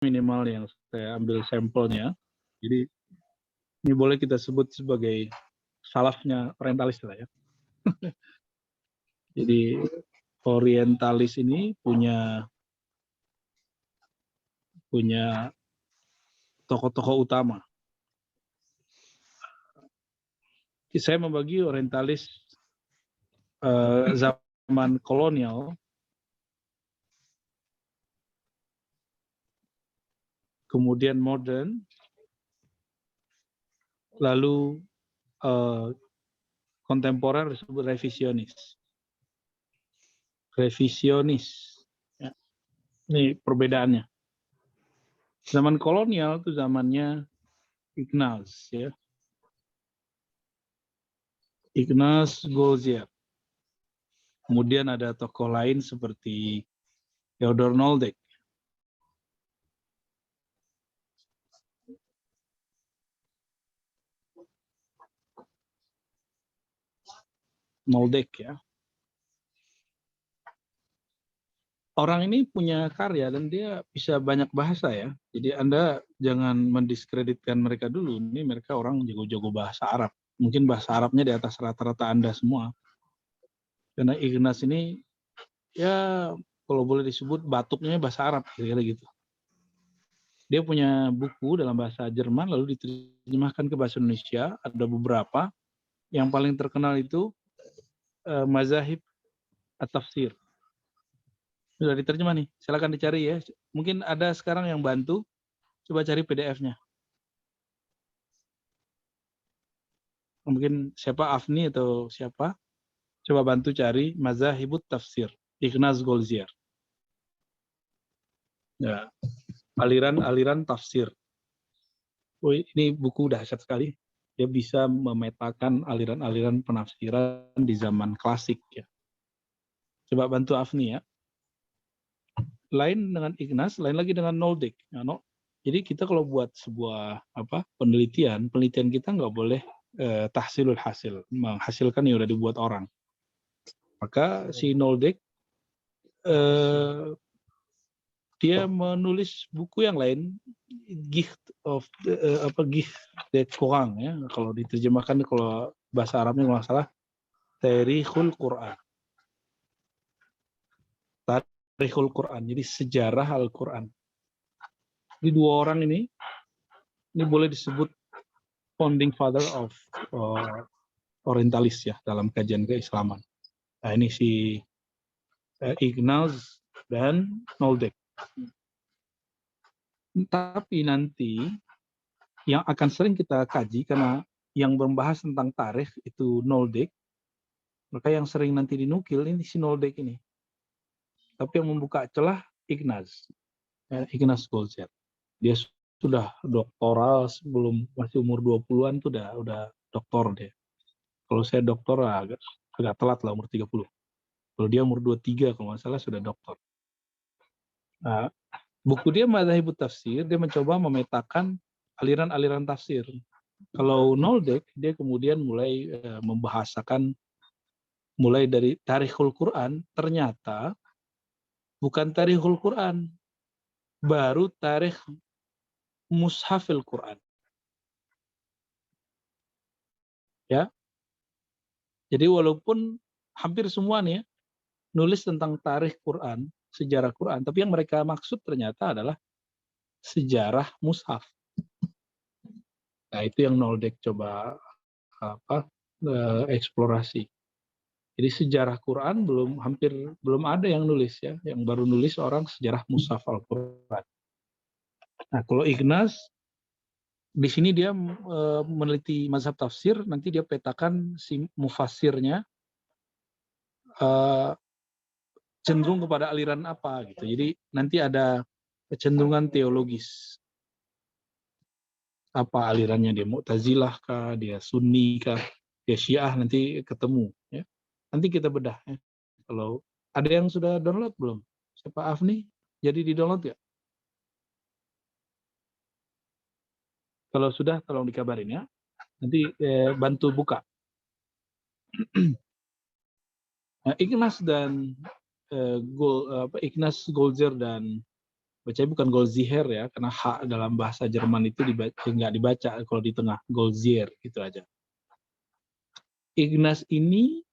minimal yang saya ambil sampelnya. Jadi ini boleh kita sebut sebagai salafnya orientalis lah ya. Jadi orientalis ini punya tokoh-tokoh utama. Saya membagi orientalis zaman kolonial, kemudian modern, lalu kontemporer disebut revisionis. Ya. Ini perbedaannya. Zaman kolonial itu zamannya Ignaz, ya. Ignaz Goldziak. Kemudian ada tokoh lain seperti Theodor Noldek. Noldek ya. Orang ini punya karya dan dia bisa banyak bahasa ya. Jadi Anda jangan mendiskreditkan mereka dulu. Ini mereka orang jago-jago bahasa Arab. Mungkin bahasa Arabnya di atas rata-rata Anda semua. Karena Ignaz ini ya kalau boleh disebut batuknya bahasa Arab kira-kira gitu. Dia punya buku dalam bahasa Jerman lalu diterjemahkan ke bahasa Indonesia. Ada beberapa. Yang paling terkenal itu Mazahib At-Tafsir. Sudah diterjemah nih, silakan dicari ya. Mungkin ada sekarang yang bantu, coba cari PDF-nya. Mungkin siapa, Afni atau siapa, coba bantu cari Mazahibut Tafsir, Ignaz Goldziak. Ya, aliran-aliran tafsir. Oh, ini buku dahsyat sekali. Dia bisa memetakan aliran-aliran penafsiran di zaman klasik ya. Coba bantu Afni ya. Lain dengan Ignaz, lain lagi dengan Noldek. Ya, no? Jadi kita kalau buat sebuah penelitian kita nggak boleh tahsilul hasil, menghasilkan yang udah dibuat orang. Maka si Noldek dia menulis buku yang lain, Gift the Quran ya. Kalau diterjemahkan kalau bahasa Arabnya kalau nggak salah Tarikhul Quran. Tarikhul Quran. Jadi sejarah Al-Quran. Di dua orang ini boleh disebut founding father of orientalis ya dalam kajian keislaman. Nah ini si Ignaz dan Noldek. Tapi nanti yang akan sering kita kaji karena yang membahas tentang tarikh itu Noldek, maka yang sering nanti dinukil ini si Noldek ini. Tapi yang membuka celah Ignaz Goldziak. Dia sudah doktoral sebelum masih umur 20-an tuh udah doktor dia. Kalau saya doktor agak telat lah umur 30. Kalau dia umur 23 kalau nggak salah sudah doktor. Nah, buku dia Mazahibut Tafsir, dia mencoba memetakan aliran-aliran tafsir. Kalau Noldek, dia kemudian mulai membahasakan mulai dari Tarikhul Quran, ternyata bukan Tarikhul Quran, baru Tarikh Mushafil Quran. Ya. Jadi walaupun hampir semua nih ya, nulis tentang tarikh Quran, sejarah Quran, tapi yang mereka maksud ternyata adalah sejarah mushaf. Nah, itu yang Noldek coba eksplorasi. Jadi sejarah Quran hampir belum ada yang nulis ya, yang baru nulis orang sejarah mushaf Al-Quran. Nah, kalau Ignaz di sini dia meneliti mazhab tafsir, nanti dia petakan si mufassirnya cenderung kepada aliran apa gitu. Jadi nanti ada kecenderungan teologis. Apa alirannya, dia Mu'tazilah kah, dia Sunni kah, dia Syiah, nanti ketemu ya. Nanti kita bedah ya. Kalau ada yang sudah download belum? Siapa Afni? Jadi di-download ya? Kalau sudah tolong dikabarin ya. Nanti bantu buka. Nah, Ignaz dan Ignaz Goldziak dan Bacanya bukan Goldziher ya, karena H dalam bahasa Jerman itu nggak dibaca kalau di tengah, Goldziher gitu aja. Ignaz ini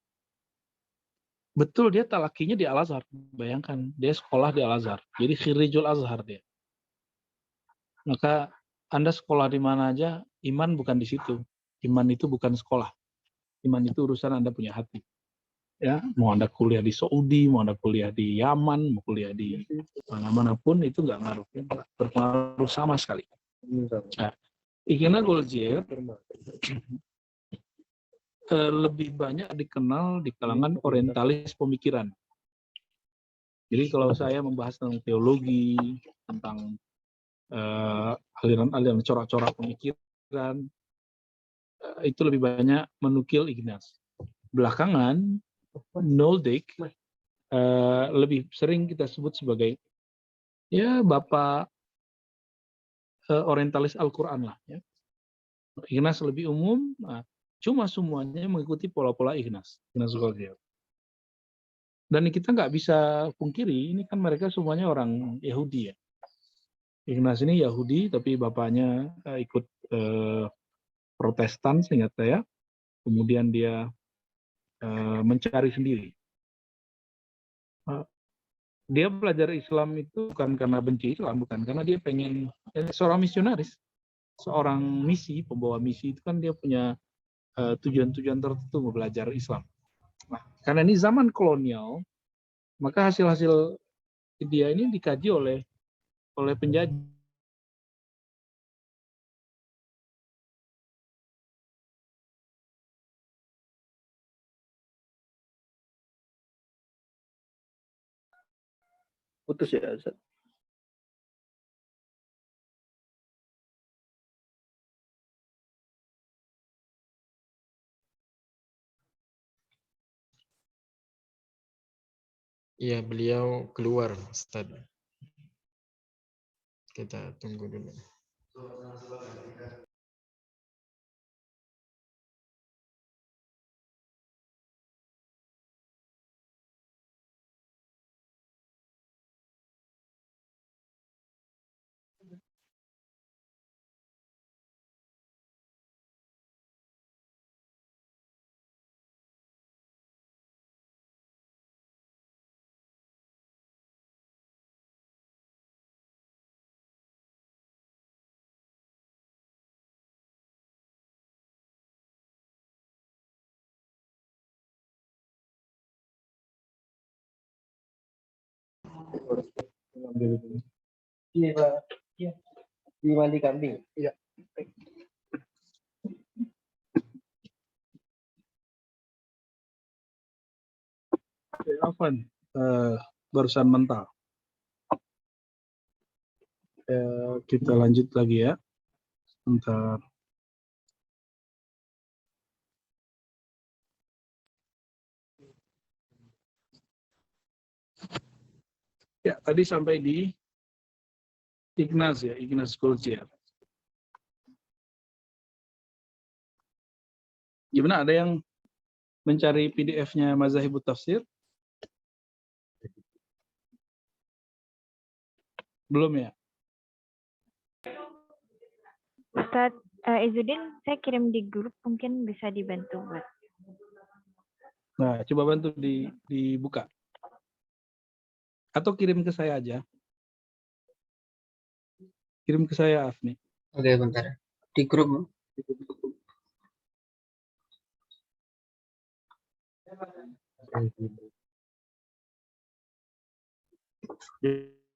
betul dia talakinya di Al-Azhar. Bayangkan, dia sekolah di Al-Azhar. Jadi Khirijul Azhar dia. Maka Anda sekolah di mana aja, iman bukan di situ. Iman itu bukan sekolah. Iman itu urusan Anda punya hati. Ya, mau Anda kuliah di Saudi, mau Anda kuliah di Yaman, mau kuliah di mana-mana pun itu nggak ngaruh, berpengaruh sama sekali. Nah, Ignaz Goldziher lebih banyak dikenal di kalangan orientalis pemikiran. Jadi kalau saya membahas tentang teologi, tentang aliran-aliran corak-corak pemikiran, itu lebih banyak menukil Ignaz. Belakangan, Noldik lebih sering kita sebut sebagai ya bapak orientalis Al-Quran lah. Ya. Ignaz lebih umum, cuma semuanya mengikuti pola-pola Ignaz Goldziher. Dan kita nggak bisa pungkiri, ini kan mereka semuanya orang Yahudi ya. Ignaz ini Yahudi, tapi bapaknya ikut Protestan seingat saya. Kemudian dia mencari sendiri. Dia belajar Islam itu bukan karena benci Islam, bukan karena dia pengen seorang misionaris, seorang misi, pembawa misi itu kan dia punya tujuan-tujuan tertentu mau belajar Islam. Nah, karena ini zaman kolonial, maka hasil-hasil dia ini dikaji oleh penjajah. Putus ya, Ustaz. Iya, beliau keluar, Ustaz. Kita tunggu dulu. Iya, Pak. Iya. Di mandi kambing. Iya. Afwan, barusan mental. Kita lanjut lagi ya. Sebentar. Ya, tadi sampai di Ignaz ya, Ignaz Goldziher. Gimana, ada yang mencari PDF-nya Mazahibut Tafsir? Belum ya? Ustadz Izzuddin, saya kirim di grup, mungkin bisa dibantu buat. Nah, coba bantu dibuka. Atau kirim ke saya aja. Kirim ke saya, Afni. Oke, bentar. Di grup.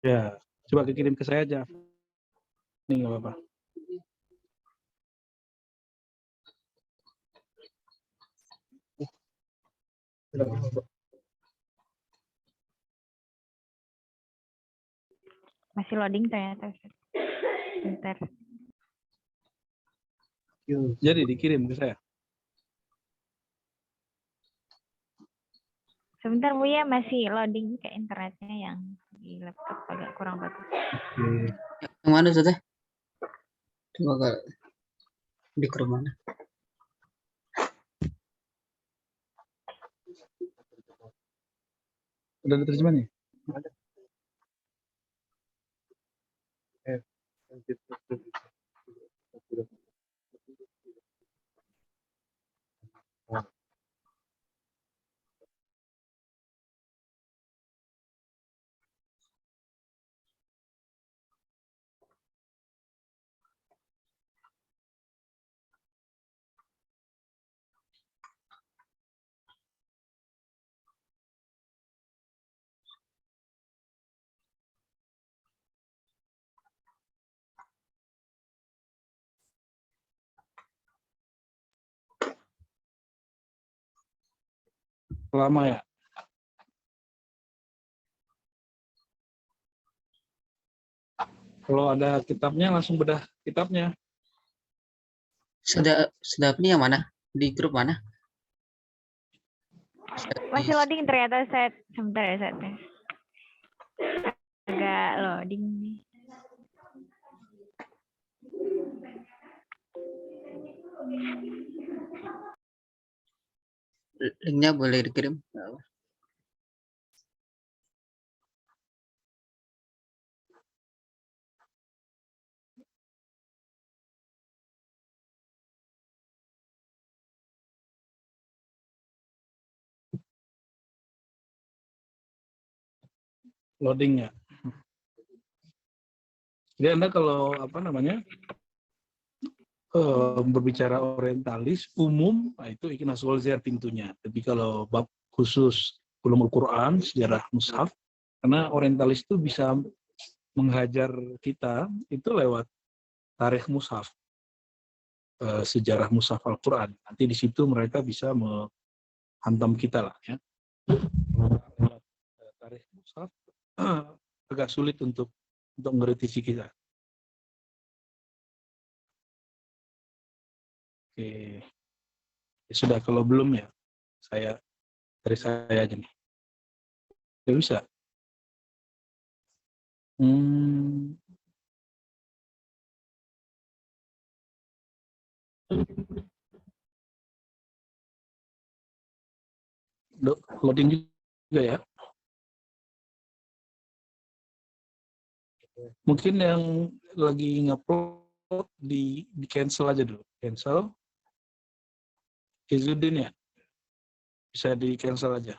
Ya, coba kirim ke saya aja. Ini nggak apa-apa. Masih loading ternyata. Bentar. Jadi dikirim ke saya. Sebentar Bu ya, masih loading ke internetnya yang di laptop agak kurang bagus. Yang mana, Ustaz? Coba ke di grup mana? Udah ada terjemahannya? Lama ya. Kalau ada kitabnya langsung bedah kitabnya. Sudah ini yang mana? Di grup mana? Masih loading ternyata set. Sebentar ya setnya. Agak loading nih. Linknya boleh dikirim. Loadingnya. Jadi Anda kalau apa namanya berbicara orientalis umum, nah itu Ikhnas Golziar pintunya. Tapi kalau bab khusus ulumul Quran, sejarah mushaf, karena orientalis itu bisa menghajar kita itu lewat tarikh mushaf, sejarah mushaf Al-Quran. Nanti di situ mereka bisa menghantam kita lah ya. Tarikh mushaf agak sulit untuk mengkritisi kita. Oke. Ya sudah, kalau belum ya dari saya aja nih. Ya bisa. Loading juga ya. Mungkin yang lagi ngupload di cancel aja dulu. Cancel. Izudin ya. Bisa di cancel aja.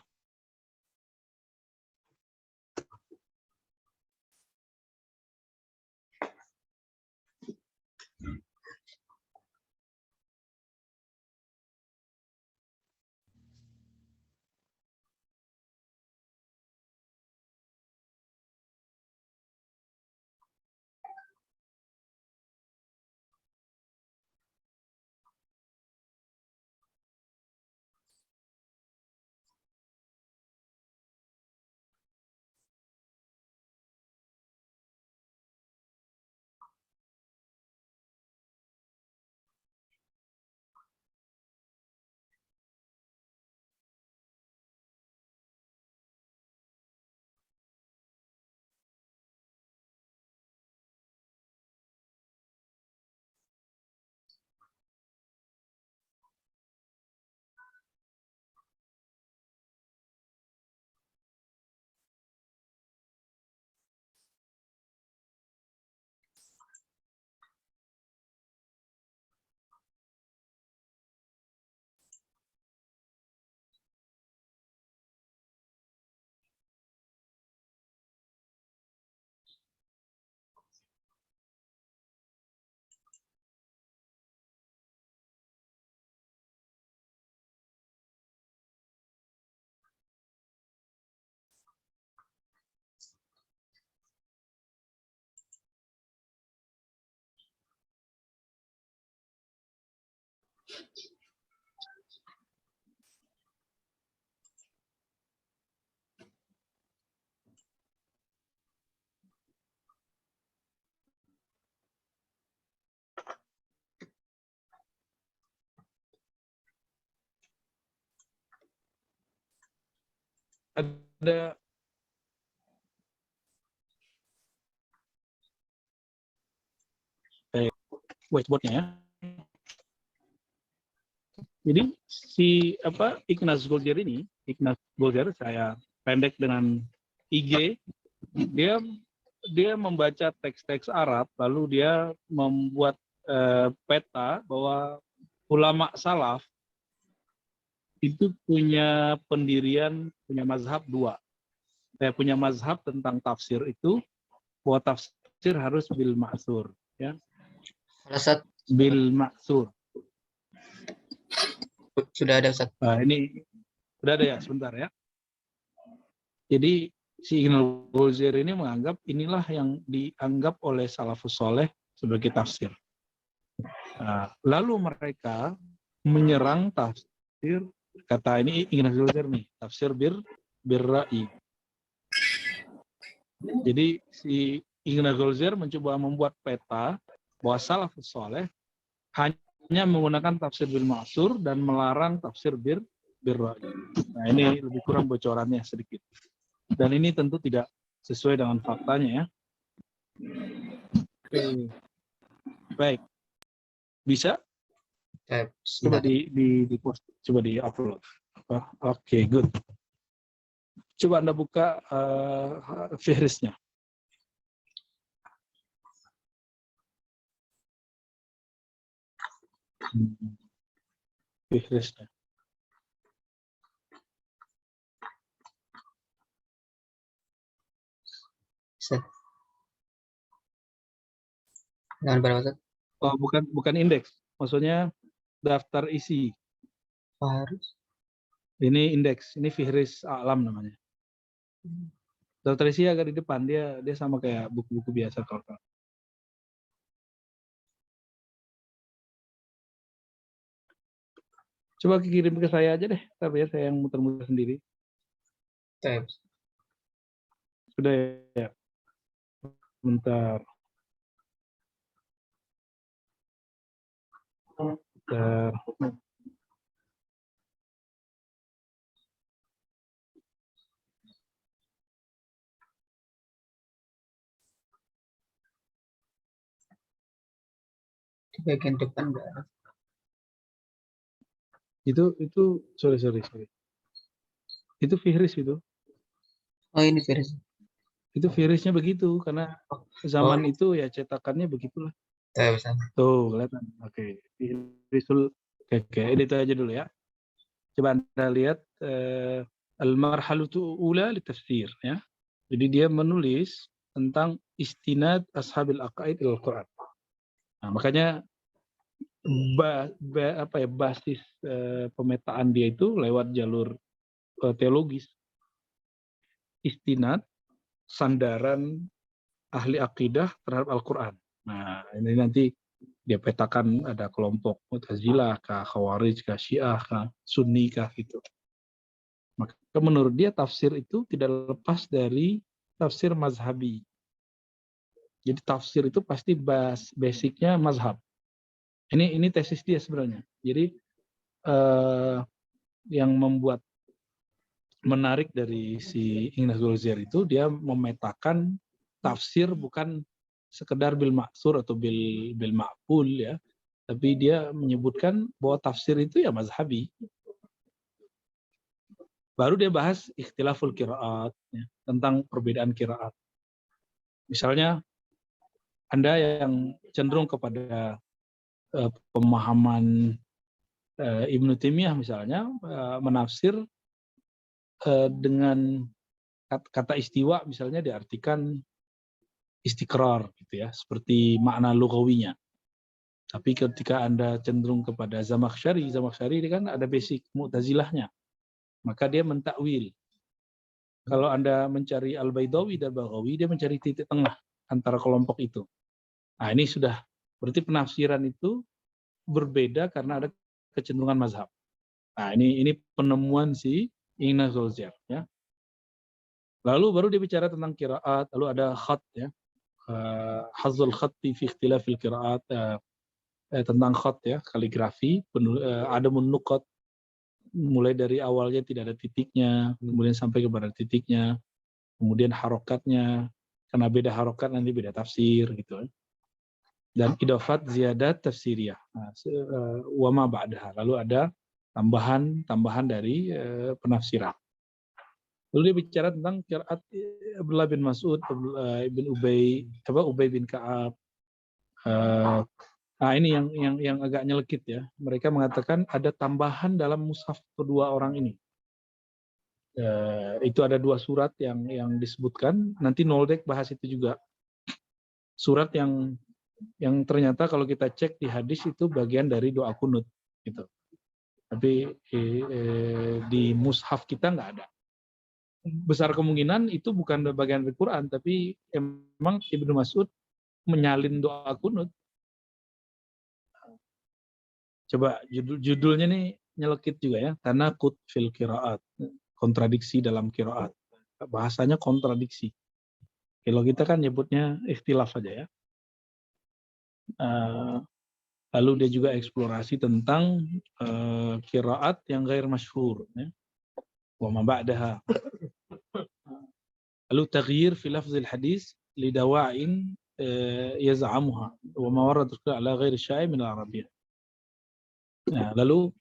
Ada whiteboardnya ya. Jadi Ikhnas Golziar saya pendek dengan IG, dia dia membaca teks-teks Arab, lalu dia membuat peta bahwa ulama salaf itu punya pendirian, punya mazhab dua. Punya mazhab tentang tafsir itu, bahwa tafsir harus bil ma'sur. Ya. Ustaz, Bil ma'sur. sudah ada Ustaz. Nah, ini sudah ada ya, sebentar ya. Jadi si Ibnu Ghazir ini menganggap inilah yang dianggap oleh salafus soleh sebagai tafsir. Nah, lalu mereka menyerang tafsir, kata ini Ibnu Ghazir nih, tafsir birra'i. Jadi si Ibnu Ghazir mencoba membuat peta bahwa salafus soleh hanya menggunakan tafsir bil ma'sur dan melarang tafsir birra'i. Nah, ini lebih kurang bocorannya sedikit. Dan ini tentu tidak sesuai dengan faktanya ya. Baik. Bisa? Coba di post, coba di upload. Oke, good. Coba Anda buka fihrisnya. Fihrisnya. Jangan berapa Ustaz? Oh, bukan indeks. Maksudnya daftar isi. Harus. Ini indeks. Ini fihris alam namanya. Daftar isi agak di depan, dia sama kayak buku-buku biasa kalau. Coba kirim ke saya aja deh, tapi ya saya yang muter-muter sendiri. Sudah ya. Bentar. Bentar. Di bagian depan enggak ada. Itu sorry. Itu fihris itu. Oh, ini virus. Itu fihrisnya begitu karena zaman itu ya cetakannya begitulah. Tuh, kelihatan. Oke. Fihrisul oke, itu aja dulu ya. Coba Anda lihat al-marhalatu ula li tafsir ya. Jadi dia menulis tentang istinad ashabil aqaid al-Qur'an. Nah, makanya basis pemetaan dia itu lewat jalur teologis. Istinad, sandaran ahli akidah terhadap Al-Quran. Nah, ini nanti dia petakan ada kelompok Mu'tazilah, kah, Khawarij, kah, Syiah, kah, Sunni, kah, gitu. Maka menurut dia tafsir itu tidak lepas dari tafsir mazhabi. Jadi tafsir itu pasti basicnya mazhab. Ini tesis dia sebenarnya. Jadi yang membuat menarik dari si Ibnu Ghazir itu dia memetakan tafsir bukan sekedar bil ma'sur atau bil ma'qul ya, tapi dia menyebutkan bahwa tafsir itu ya mazhabi. Baru dia bahas ikhtilaful qiraat ya, tentang perbedaan qiraat. Misalnya Anda yang cenderung kepada pemahaman Ibnu Taimiyah misalnya menafsir dengan kata istiwa misalnya diartikan istiqrar gitu ya, seperti makna lugawinya. Tapi ketika Anda cenderung kepada Zamakhsyari ini kan ada basic Mu'tazilahnya. Maka dia mentakwil. Kalau Anda mencari Al-Baidawi dan Baghawi, dia mencari titik tengah antara kelompok itu. Nah, ini sudah berarti penafsiran itu berbeda karena ada kecenderungan mazhab. Nah, ini penemuan si Ibnu Ghazir ya. Lalu baru dia bicara tentang qiraat, lalu ada khat ya. Hazzul khatti fi ikhtilafil qiraat, tentang khat ya, kaligrafi, ada nuqat mulai dari awalnya tidak ada titiknya, kemudian sampai kepada titiknya, kemudian harokatnya, karena beda harokat nanti beda tafsir gitu. Dan idafat ziyadat tafsiriyah, wama ba'daha, lalu ada tambahan dari penafsiran. Lalu dia bicara tentang qiraat Abdullah bin Mas'ud, bin Ubay, Ubay bin Ka'ab. Nah, ini yang agak nyelekit ya. Mereka mengatakan ada tambahan dalam mushaf kedua orang ini. Itu ada 2 surat yang disebutkan. Nanti Noldek bahas itu juga. Surat yang ternyata kalau kita cek di hadis itu bagian dari doa kunut gitu. Tapi di mushaf kita nggak ada. Besar kemungkinan itu bukan bagian dari Quran, tapi emang Ibnu Mas'ud menyalin doa kunut. Coba judulnya nih nyelekit juga ya, tanaqud fil qiraat, kontradiksi dalam qiraat. Bahasanya kontradiksi. Kalau kita kan nyebutnya ikhtilaf aja ya. Lalu dia juga eksplorasi tentang qiraat yang ghair masyhur ya. Wa ma ba'daha. Lalu taghyir fi lafzil hadis li dawa'in yaz'amuha wa ma warad ala ghairi syai' min al-arabiyyah. Nah, lalu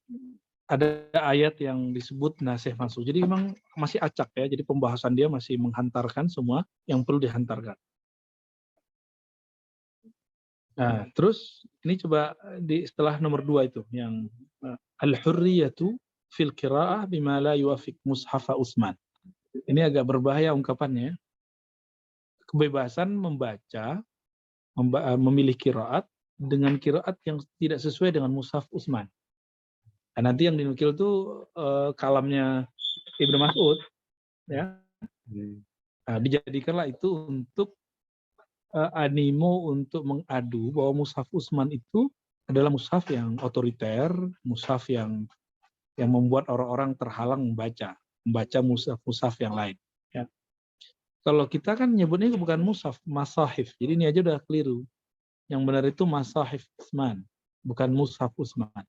ada ayat yang disebut nasih masuk. Jadi memang masih acak ya. Jadi pembahasan dia masih menghantarkan semua yang perlu dihantarkan. Nah, terus ini coba setelah nomor 2 itu yang al-hurriyatu fil qiraah bima la yuwafiq mushaf Utsman. Ini agak berbahaya ungkapannya. Kebebasan membaca, memilih qiraat dengan qiraat yang tidak sesuai dengan mushaf Utsman. Nah, nanti yang dinukil itu kalamnya Ibnu Mas'ud, ya. Nah, dijadikanlah itu untuk animo untuk mengadu bahwa mushaf Utsman itu adalah mushaf yang otoriter, mushaf yang membuat orang-orang terhalang membaca mushaf yang lain. Ya. Kalau kita kan nyebutnya bukan mushaf, masahif. Jadi ini aja udah keliru. Yang benar itu masahif Utsman, bukan mushaf Utsman.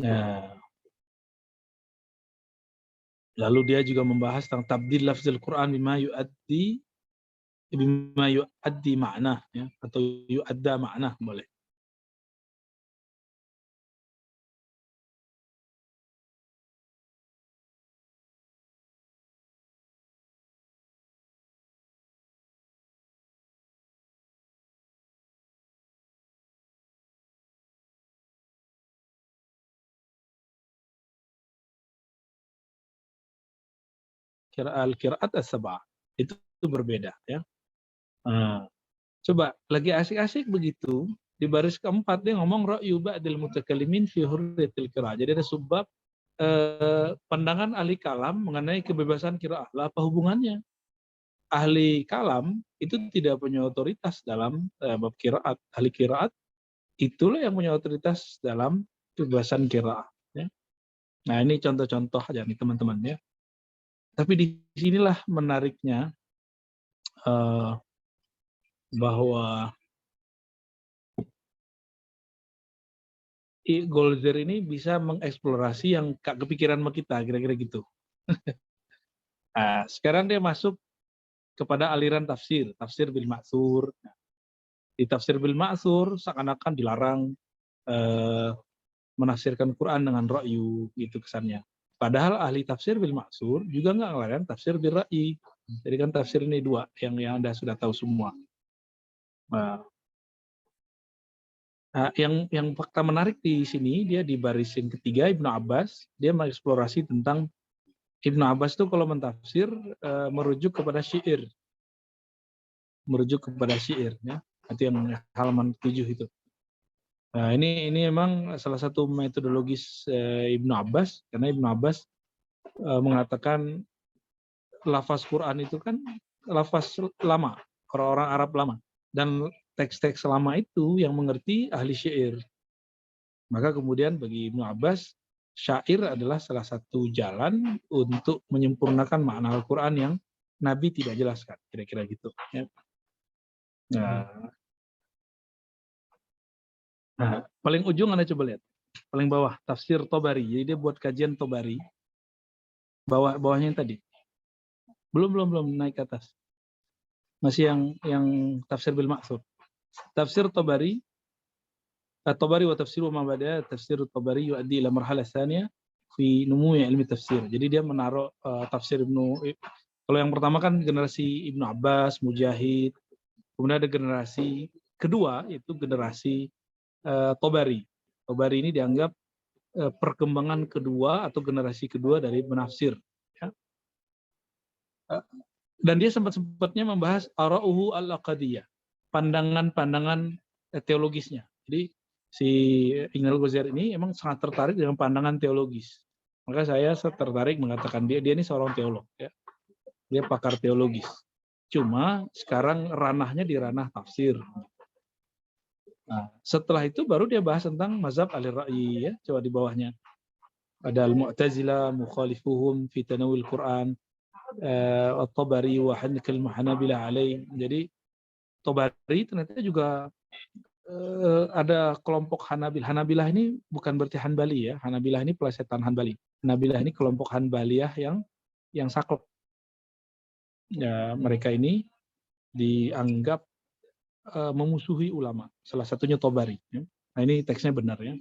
Ya. Lalu dia juga membahas tentang tabdil lafzul Quran bima yuaddi makna ya, atau yuadda makna boleh. Al-qiraat as-sab'ah itu berbeda ya. Coba lagi asik-asik begitu di baris keempat dia ngomong ra'yu ba'dil mutakallimin fi hurriyatil qiraah. Jadi ada subbab pandangan ahli kalam mengenai kebebasan qiraah. Lah apa hubungannya? Ahli kalam itu tidak punya otoritas dalam bab qiraat. Ahli qiraat itulah yang punya otoritas dalam kebebasan qiraah ya. Nah, ini contoh-contoh aja nih teman-teman ya. Tapi di sinilah menariknya bahwa Golzer ini bisa mengeksplorasi yang gak kepikiran sama kita, kira-kira gitu. Nah, sekarang dia masuk kepada aliran tafsir bil ma'tsur. Di tafsir bil ma'tsur seakan-akan dilarang menafsirkan Quran dengan ra'yu, gitu kesannya. Padahal ahli tafsir bil ma'tsur juga nggak ngelarang tafsir bil ra'yi. Jadi kan tafsir ini 2 yang Anda sudah tahu semua. Nah, yang fakta menarik di sini dia di barisin ketiga Ibnu Abbas, dia mengeksplorasi tentang Ibnu Abbas itu kalau mentafsir merujuk kepada syair. Merujuk kepada syair ya. Itu yang halaman 7 itu. Nah, ini memang salah satu metodologis Ibnu Abbas, karena Ibnu Abbas mengatakan lafaz Quran itu kan lafaz lama, orang-orang Arab lama, dan teks-teks lama itu yang mengerti ahli syair. Maka kemudian bagi Ibnu Abbas, syair adalah salah satu jalan untuk menyempurnakan makna Al-Quran yang Nabi tidak jelaskan, kira-kira gitu. Ya. Nah, paling ujung Anda coba lihat, paling bawah tafsir Tobari. Jadi dia buat kajian Tobari. Bawahnya yang tadi. Belum naik ke atas. Masih yang tafsir bil ma'tsur. Tafsir Tobari. At-Tabari wa tafsiru ma bada tafsir Tabari yuaddi ila marhalah tsaniyah fi numui ilmi tafsir. Jadi dia menaruh tafsir kalau yang pertama kan generasi Ibnu Abbas, Mujahid, kemudian ada generasi kedua itu generasi Tobari. Tobari ini dianggap perkembangan kedua atau generasi kedua dari menafsir. Ya. Dan dia sempat-sempatnya membahas ara'uhu al-aqadiyah, pandangan-pandangan teologisnya. Jadi si Ibnu Al-Ghazali ini emang sangat tertarik dengan pandangan teologis. Maka saya tertarik mengatakan dia ini seorang teolog. Ya. Dia pakar teologis. Cuma sekarang ranahnya di ranah tafsir. Nah, setelah itu baru dia bahas tentang mazhab al-ra'yi, ya. Coba di bawahnya. Ada al-Mu'tazilah, mukhalifuhum fi tanawil Quran, at-Tabari wa hankal muhanabilah alaih. Jadi Tabari ternyata juga ada kelompok Hanabil. Hanabilah ini bukan berarti Hanbali, ya. Hanabilah ini pelesetan Hanbali. Hanabilah ini kelompok Hanbaliyah yang saklek. Ya, mereka ini dianggap memusuhi ulama. Salah satunya Tabari. Ya. Nah, ini teksnya benar, ya.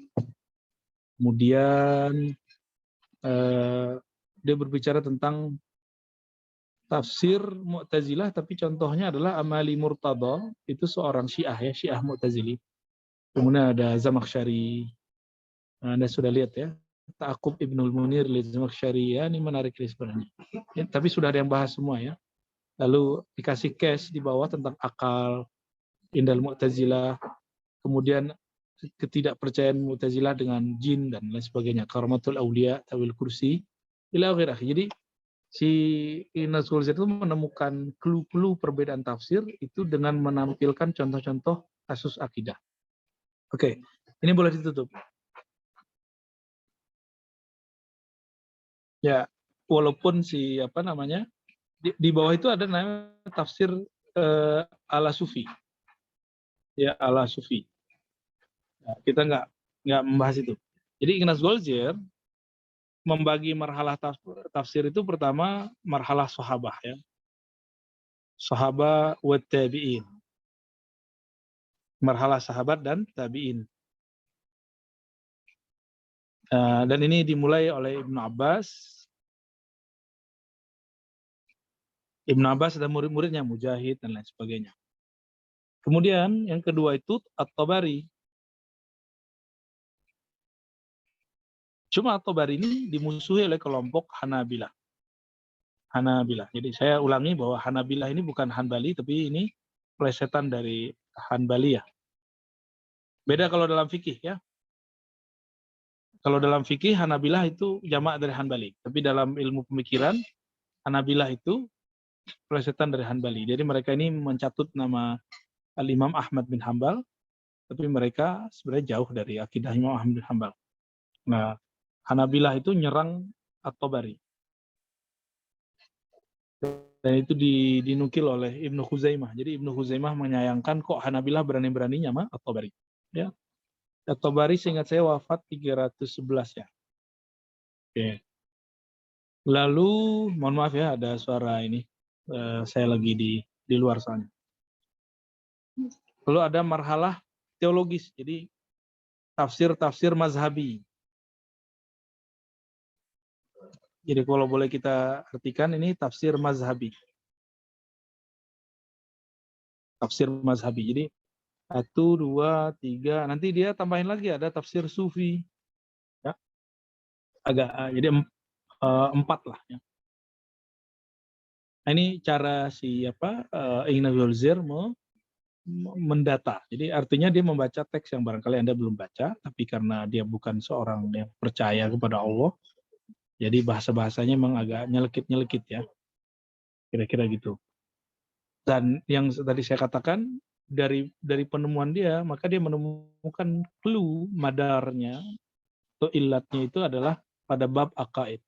Kemudian dia berbicara tentang tafsir Mu'tazilah, tapi contohnya adalah Amali Murtada, itu seorang Syiah, ya, Syiah Mu'tazili. Kemudian ada Zamakhsyari. Nah, Anda sudah lihat, ya. Ta'aqub Ibnul Munir li Zamakhsyari, ya, ini menarik sebenarnya. Ya, tapi sudah ada yang bahas semua, ya. Lalu dikasih case di bawah tentang akal, indal Mu'tazilah, kemudian ketidakpercayaan Mu'tazilah dengan jin dan lain sebagainya, karamatul auliya, tawil kursi, ila akhirah. Jadi si Ibnu Al-Ghazali itu menemukan clue-clue perbedaan tafsir itu dengan menampilkan contoh-contoh kasus akidah. Oke, ini boleh ditutup. Ya, walaupun si di bawah itu ada namanya tafsir ala sufi. Ya, ala sufi. Nah, kita nggak membahas itu. Jadi Ibnu Al-Ghazali membagi marhalah tafsir itu pertama marhalah sahabah, ya. Sahabah wa tabi'in. Marhalah sahabat dan tabi'in. Dan ini dimulai oleh Ibnu Abbas. Ibnu Abbas dan murid-muridnya, Mujahid dan lain sebagainya. Kemudian yang kedua itu At-Tabari. Cuma At-Tabari ini dimusuhi oleh kelompok Hanabilah. Hanabilah. Jadi saya ulangi bahwa Hanabilah ini bukan Hanbali, tapi ini plesetan dari Hanbaliyah. Beda kalau dalam fikih, ya. Kalau dalam fikih Hanabilah itu jamak dari Hanbali, tapi dalam ilmu pemikiran Hanabilah itu plesetan dari Hanbali. Jadi mereka ini mencatut nama Al-Imam Ahmad bin Hambal, tapi mereka sebenarnya jauh dari akidah Imam Ahmad bin Hambal. Nah, Hanabilah itu nyerang At-Tabari. Dan itu dinukil oleh Ibnu Khuzaimah. Jadi Ibnu Khuzaimah menyayangkan kok Hanabilah berani-beraninya sama At-Tabari. Ya. At-Tabari seingat saya wafat 311, ya. Oke. Lalu, mohon maaf ya, ada suara ini. Saya lagi di luar soalnya. Lalu ada marhalah teologis. Jadi tafsir mazhabi. Jadi kalau boleh kita artikan ini tafsir mazhabi. Tafsir mazhabi. Jadi 1, 2, 3. Nanti dia tambahin lagi ada tafsir sufi. Ya. Jadi 4 lah. Ya. Nah, ini cara si Ibnu Al-Ghazali mendata. Jadi artinya dia membaca teks yang barangkali Anda belum baca, tapi karena dia bukan seorang yang percaya kepada Allah, jadi bahasa-bahasanya memang agak nyelekit-nyelekit, ya. Kira-kira gitu. Dan yang tadi saya katakan, dari penemuan dia, maka dia menemukan clue madarnya atau ilatnya itu adalah pada bab aqaid.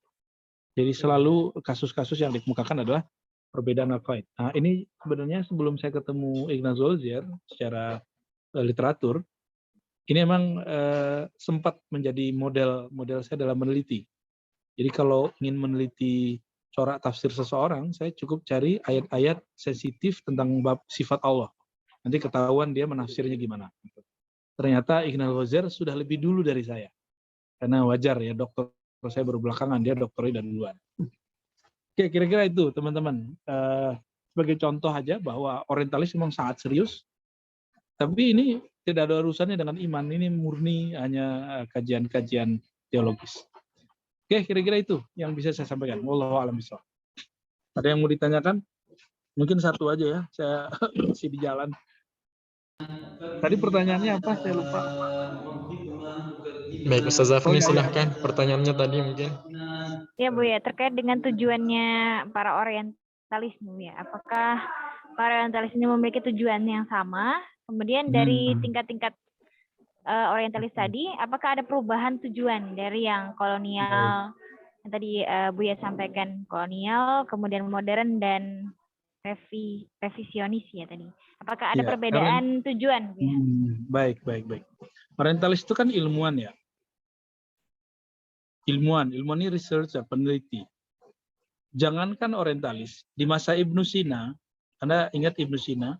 Jadi selalu kasus-kasus yang dikemukakan adalah perbedaan aqaid. Nah, ini sebenarnya sebelum saya ketemu Ibnu Al-Ghazali secara literatur, ini memang sempat menjadi model saya dalam meneliti. Jadi kalau ingin meneliti corak tafsir seseorang, saya cukup cari ayat-ayat sensitif tentang bab sifat Allah. Nanti ketahuan dia menafsirnya gimana. Ternyata Ibnu Al-Ghazali sudah lebih dulu dari saya. Karena wajar, ya, dokter saya baru belakangan, dia doktornya dari duluan. Oke, kira-kira itu teman-teman. Sebagai contoh aja bahwa orientalis memang sangat serius, tapi ini tidak ada urusannya dengan iman, ini murni hanya kajian-kajian teologis. Oke, kira-kira itu yang bisa saya sampaikan. Wallahu a'lam bishawab. Ada yang mau ditanyakan? Mungkin satu aja ya, saya masih di jalan. Tadi pertanyaannya apa? Saya lupa. Baik, Ustaz Zafni, Oh, ya, ya. silahkan pertanyaannya tadi mungkin. Ya Bu ya, terkait dengan tujuannya para orientalis Bu ya. Apakah para orientalis ini memiliki tujuan yang sama? Kemudian dari tingkat-tingkat orientalis tadi, apakah ada perubahan tujuan dari yang kolonial, yang tadi Buya sampaikan kolonial, kemudian modern dan revisionis ya tadi. Apakah ada Ya, perbedaan tujuan? Bu ya? Baik. Orientalis itu kan ilmuwan ya. Ilmuwan ini researcher, peneliti. Jangankan orientalis, di masa Ibnu Sina, Anda ingat Ibnu Sina?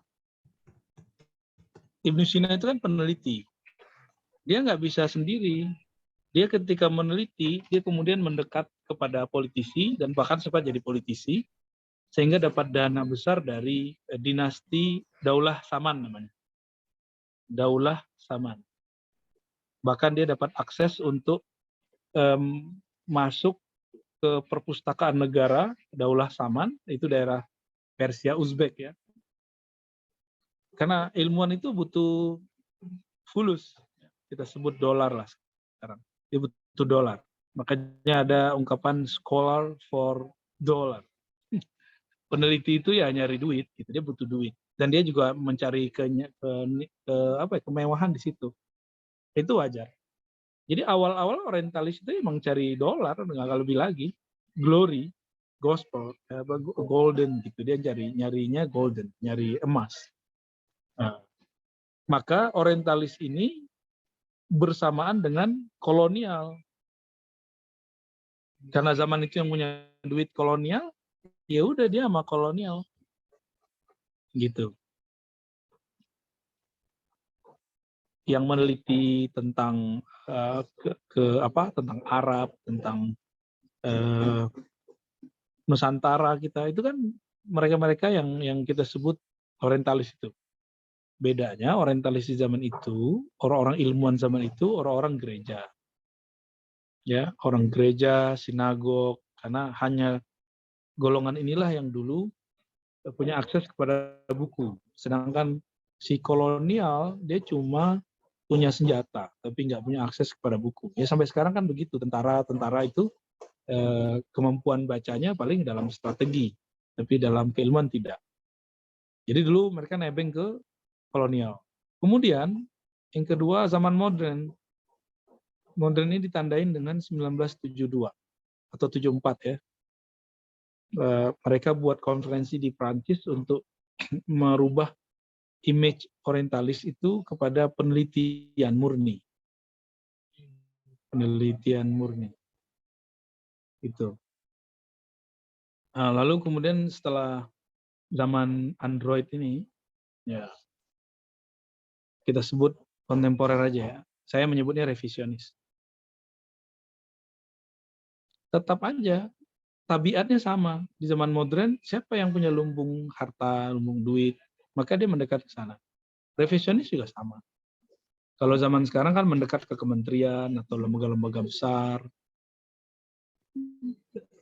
Ibnu Sina itu kan peneliti. Dia nggak bisa sendiri. Dia ketika meneliti, dia kemudian mendekat kepada politisi dan bahkan sempat jadi politisi, sehingga dapat dana besar dari dinasti Daulah Saman namanya. Daulah Saman. Bahkan dia dapat akses untuk masuk ke perpustakaan negara Daulah Saman, itu daerah Persia, Uzbek ya. Karena ilmuwan itu butuh fulus, kita sebut dolar lah sekarang. Dia butuh dolar. Makanya ada ungkapan scholar for dollar. Peneliti itu ya nyari duit, gitu. Dia butuh duit. Dan dia juga mencari kemewahan di situ. Itu wajar. Jadi awal-awal orientalis itu emang cari dolar, nggak lebih lagi. Glory, gospel, golden gitu. Dia nyarinya golden, nyari emas. Nah, maka orientalis ini bersamaan dengan kolonial. Karena zaman itu yang punya duit kolonial, ya udah dia sama kolonial. Gitu. Yang meneliti tentang tentang Arab, tentang Nusantara kita, itu kan mereka-mereka yang kita sebut orientalis itu. Bedanya orientalis di zaman itu, orang-orang ilmuwan zaman itu, orang-orang gereja. Ya, orang gereja, sinagog, karena hanya golongan inilah yang dulu punya akses kepada buku. Sedangkan si kolonial, dia cuma punya senjata, tapi nggak punya akses kepada buku. Ya sampai sekarang kan begitu, tentara itu kemampuan bacanya paling dalam strategi, tapi dalam keilmuan tidak. Jadi dulu mereka nebeng ke kolonial. Kemudian yang kedua zaman modern. Modern ini ditandain dengan 1972 atau 74 ya. Mereka buat konferensi di Prancis untuk merubah image orientalis itu kepada penelitian murni. Penelitian murni. Itu. Nah, lalu kemudian setelah zaman Android ini, ya kita sebut kontemporer aja ya. Saya menyebutnya revisionis. Tetap aja tabiatnya sama. Di zaman modern, siapa yang punya lumbung harta, lumbung duit, maka dia mendekat ke sana. Revisionis juga sama. Kalau zaman sekarang kan mendekat ke kementerian atau lembaga-lembaga besar.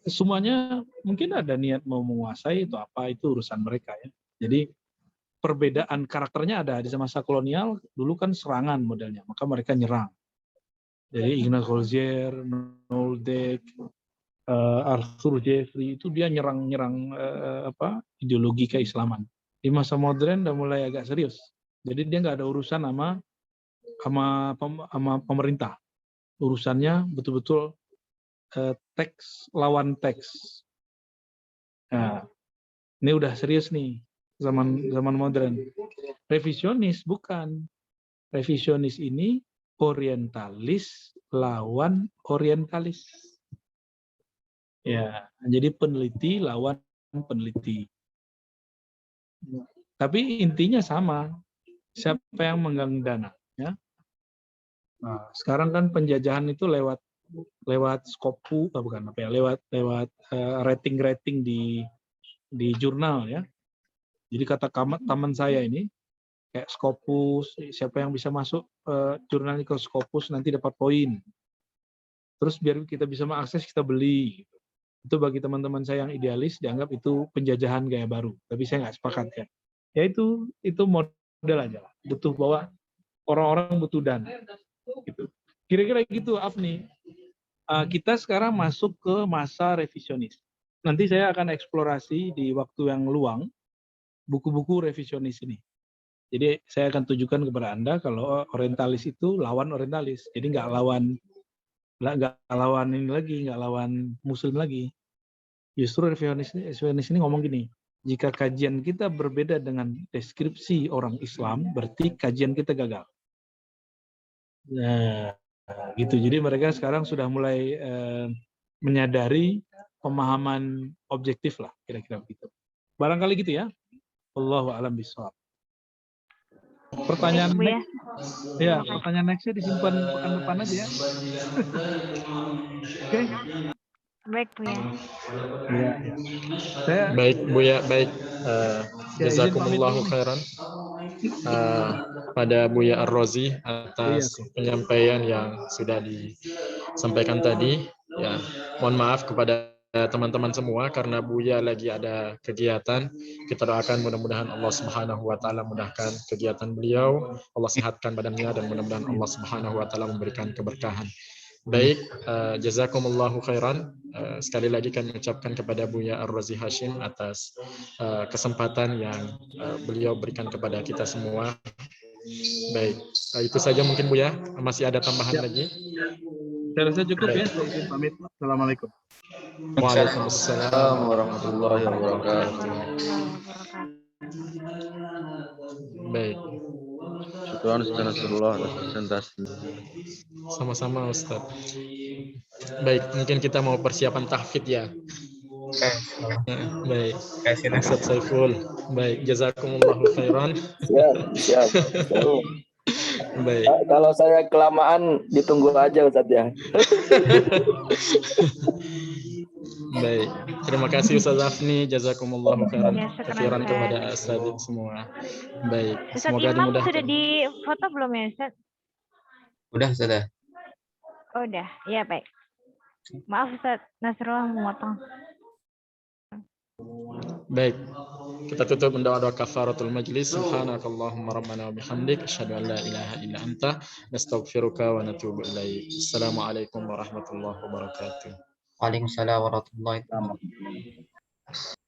Semuanya mungkin ada niat mau menguasai atau apa, itu urusan mereka ya. Jadi perbedaan karakternya ada. Di masa kolonial dulu kan serangan modelnya, maka mereka nyerang. Jadi Ignaz Holzier, Nolde, Arthur Jeffrey itu dia nyerang ideologi keislaman. Di masa modern udah mulai agak serius. Jadi dia nggak ada urusan sama pemerintah. Urusannya betul-betul teks lawan teks. Nah, ini udah serius nih zaman modern. Revisionis bukan. Revisionis ini orientalis lawan orientalis. Ya, jadi peneliti lawan peneliti. Tapi intinya sama. Siapa yang menggang dana? Ya. Nah, sekarang kan penjajahan itu lewat lewat Skopu, bukan apa ya, lewat rating di jurnal ya. Jadi kata teman saya ini kayak Scopus, siapa yang bisa masuk jurnal ini ke Scopus nanti dapat poin. Terus biar kita bisa mengakses, kita beli. Gitu. Itu bagi teman-teman saya yang idealis dianggap itu penjajahan gaya baru. Tapi saya nggak sepakat ya. Ya itu model aja lah. Butuh bahwa orang-orang butuh dana. Gitu. Kira-kira gitu, Afni. Kita sekarang masuk ke masa revisionis. Nanti saya akan eksplorasi di waktu yang luang buku-buku revisionis ini. Jadi saya akan tunjukkan kepada Anda kalau orientalis itu lawan orientalis. Jadi nggak lawan ini lagi, nggak lawan Muslim lagi. Justru revisionis ini ngomong gini, jika kajian kita berbeda dengan deskripsi orang Islam, berarti kajian kita gagal. Nah, gitu. Jadi mereka sekarang sudah mulai menyadari pemahaman objektif lah, kira-kira begitu. Barangkali gitu ya. Wallahu a'lam bishawab. Pertanyaan Baik, Bu, ya. ya, pertanyaan nextnya disimpan pekan depan aja ya. Oke. Baik, Bu, ya. Ya. Saya Baik Buya, baik. ya, izin pamit Jazakumullahu dulu nih. khairan pada Buya Ar-Razi atas Iya. penyampaian yang sudah disampaikan tadi. Ya, mohon maaf kepada teman-teman semua karena Buya lagi ada kegiatan. Kita doakan mudah-mudahan Allah Subhanahu wa taala mudahkan kegiatan beliau, Allah sehatkan badannya dan mudah-mudahan Allah Subhanahu wa taala memberikan keberkahan. Baik, jazakumullahu khairan. Sekali lagi kami ucapkan kepada Buya Ar-Razi Hashim atas kesempatan yang beliau berikan kepada kita semua. Baik, itu saja mungkin Buya. Masih ada tambahan lagi? Saya rasa cukup ya. Saya izin pamit. Assalamualaikum. Waalaikumsalam warahmatullahi wabarakatuh. Baik. Syukran Ustaz Nasrullah atas presentasi. Sama-sama Ustaz. Baik, mungkin kita mau persiapan tahfidz ya. Baik. Ustaz Saiful. Baik, jazakumullahu khairan. Siap. Baik. Kalau saya kelamaan ditunggu aja Ustaz ya. Baik. Terima kasih Ustaz Afni, jazakumullahu khairan Ya, katsiran Ustaz. kepada asatidz semua. Baik. Ustaz Semoga Imam dimudahkan. sudah di foto belum ya, Ustaz? Udah, sudah. Oh, udah. Ya, baik. Maaf Ustaz Nasrullah memotong. Baik. Kita tutup mendoa kafaratul majlis. Subhanakallahumma rabbana wa bihamdik asyhadu an la ilaha illa anta nastaghfiruka wa natubu ilaik. Assalamualaikum warahmatullahi wabarakatuh. Waalaikumsalam warahmatullahi wabarakatuh.